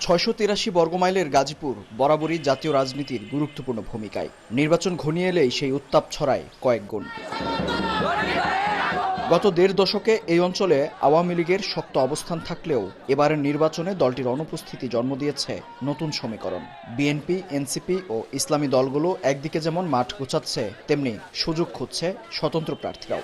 ৬৮৩ বর্গমাইলের গাজীপুর বরাবরই জাতীয় রাজনীতির গুরুত্বপূর্ণ ভূমিকায়। নির্বাচন ঘনিয়ে এলেই সেই উত্তাপ ছড়ায় কয়েক গুণ। গত দেড় দশকে এই অঞ্চলে আওয়ামী লীগের শক্ত অবস্থান থাকলেও এবারের নির্বাচনে দলটির অনুপস্থিতি জন্ম দিয়েছে নতুন সমীকরণ। বিএনপি, এনসিপি ও ইসলামী দলগুলো একদিকে যেমন মাঠ গোছাচ্ছে, তেমনি সুযোগ খুঁজছে স্বতন্ত্র প্রার্থীরাও।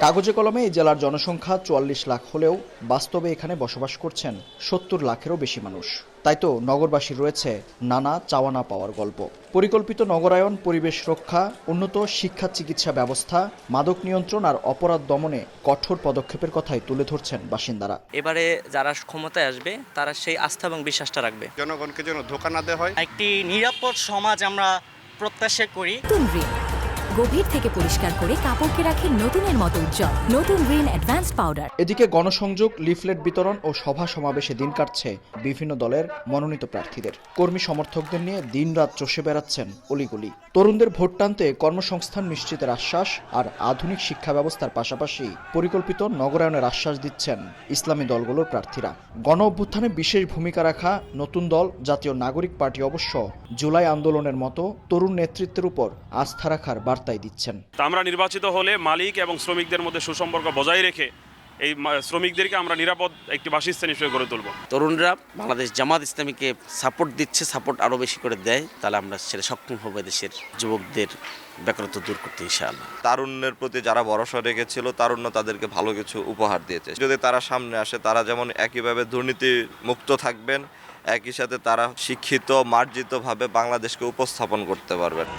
কাগজে কলমে এই জেলার জনসংখ্যা ৪৪ লাখ হলেও বাস্তবে এখানে বসবাস করছেন ৭০ লাখেরও বেশি মানুষ। তাই তো নগরবাসীর রয়েছে নানা চাওয়া না পাওয়ার গল্প। পরিকল্পিত নগরায়ন, পরিবেশ রক্ষা, উন্নত শিক্ষা চিকিৎসা ব্যবস্থা, মাদক নিয়ন্ত্রণ আর অপরাধ দমনে কঠোর পদক্ষেপের কথাই তুলে ধরছেন বাসিন্দারা। এবারে যারা ক্ষমতায় আসবে তারা সেই আস্থা এবং বিশ্বাসটা রাখবে। জনগণকে যেন ধোঁকা না দেওয়া হয়। একটি নিরাপদ সমাজ আমরা প্রত্যাশা করি। গভীর থেকে পরিষ্কার করে কাপড়কে রাখে নতুনের মতো উজ্জ্বল। নতুন রিন অ্যাডভান্সড পাউডার। এদিকে গণসংযোগ, লিফলেট বিতরণ ও সভা সমাবেশে দিন কাটছে বিভিন্ন দলের মনোনীত প্রার্থীদের। কর্মী সমর্থকদের নিয়ে দিনরাত চষে বেড়াচ্ছেন অলিগলি। তরুণদের ভোট টানতে কর্মসংস্থান নিশ্চিতের আশ্বাস আর আধুনিক শিক্ষা ব্যবস্থার পাশাপাশি পরিকল্পিত নগরায়নের আশ্বাস দিচ্ছেন ইসলামী দলগুলোর প্রার্থীরা। গণ অভ্যুত্থানে বিশেষ ভূমিকা রাখা নতুন দল জাতীয় নাগরিক পার্টি অবশ্য জুলাই আন্দোলনের মতো তরুণ নেতৃত্বের উপর আস্থা রাখার বার্তাই দিচ্ছেন। আমরা নির্বাচিত হলে মালিক এবং শ্রমিকদের মধ্যে সুসম্পর্ক বজায় রেখে এই শ্রমিকদেরকে আমরা নিরাপদ একটি বাসস্থান হিসেবে গড়ে তুলব। তরুণরা বাংলাদেশ জামাত ইসলামীকে সাপোর্ট দিচ্ছে, সাপোর্ট আরও বেশি করে দেয়, তাহলে আমরা সেটা সক্ষম হবে দেশের যুবকদের বেকারত্ব দূর করতে ইনশাআল্লাহ। তারুণ্যের প্রতি যারা ভরসা রেখেছিল, তারুণ্য তাদেরকে ভালো কিছু উপহার দিয়েছে। যদি তারা সামনে আসে, তারা যেমন একইভাবে দুর্নীতি মুক্ত থাকবেন, একই সাথে তারা শিক্ষিত, মার্জিতভাবে বাংলাদেশকে উপস্থাপন করতে পারবেন।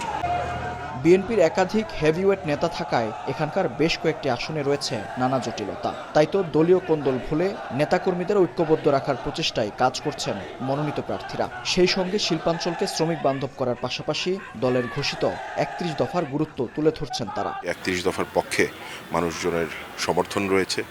বিএনপির একাধিক হেভিওয়েট নেতা থাকায় এখানকার বেশ কয়েকটি আসনে রয়েছে নানা জটিলতা। তাই তো দলীয় কোন্দল ভুলে নেতাকর্মীদের ঐক্যবদ্ধ রাখার প্রচেষ্টায় কাজ করছেন মনোনীত প্রার্থীরা। সেই সঙ্গে শিল্পাঞ্চলকে শ্রমিক বান্ধব করার পাশাপাশি দলের ঘোষিত ৩১ দফার গুরুত্ব তুলে ধরছেন তারা। ৩১ দফার পক্ষে মানুষজনের সমর্থন রয়েছে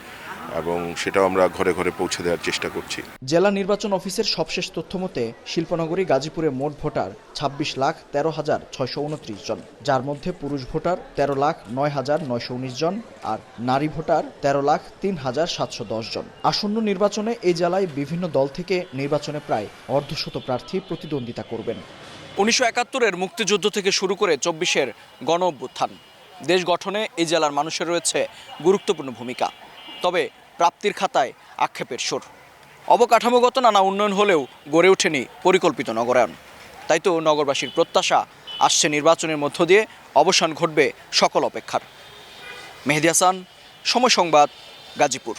এবং সেটাও আমরা ঘরে ঘরে পৌঁছে দেওয়ার চেষ্টা করছি। জেলা নির্বাচন অফিসের সবশেষ তথ্য মতে শিল্পনগরী গাজীপুরে মোট ভোটার ২৬,১৩,৬২৯ জন, যার মধ্যে পুরুষ ভোটার ১৩,০৯,৯১৯ জন আর নারী ভোটার ১৩,০৩,৭১০ জন। আসন্ন নির্বাচনে এই জেলায় বিভিন্ন দল থেকে নির্বাচনে প্রায় অর্ধশত প্রার্থী প্রতিদ্বন্দ্বিতা করবেন। ১৯৭১-এর মুক্তিযুদ্ধ থেকে শুরু করে ২৪-এর গণ অভ্যুত্থান, দেশ গঠনে এই জেলার মানুষের রয়েছে গুরুত্বপূর্ণ ভূমিকা। তবে প্রাপ্তির খাতায় আক্ষেপের সুর। অবকাঠামোগত নানা উন্নয়ন হলেও গড়ে ওঠেনি পরিকল্পিত নগরায়ন। তাই তো নগরবাসীর প্রত্যাশা, আসছে নির্বাচনের মধ্য দিয়ে অবসান ঘটবে সকল অপেক্ষার। মেহেদী হাসান, সময় সংবাদ, গাজীপুর।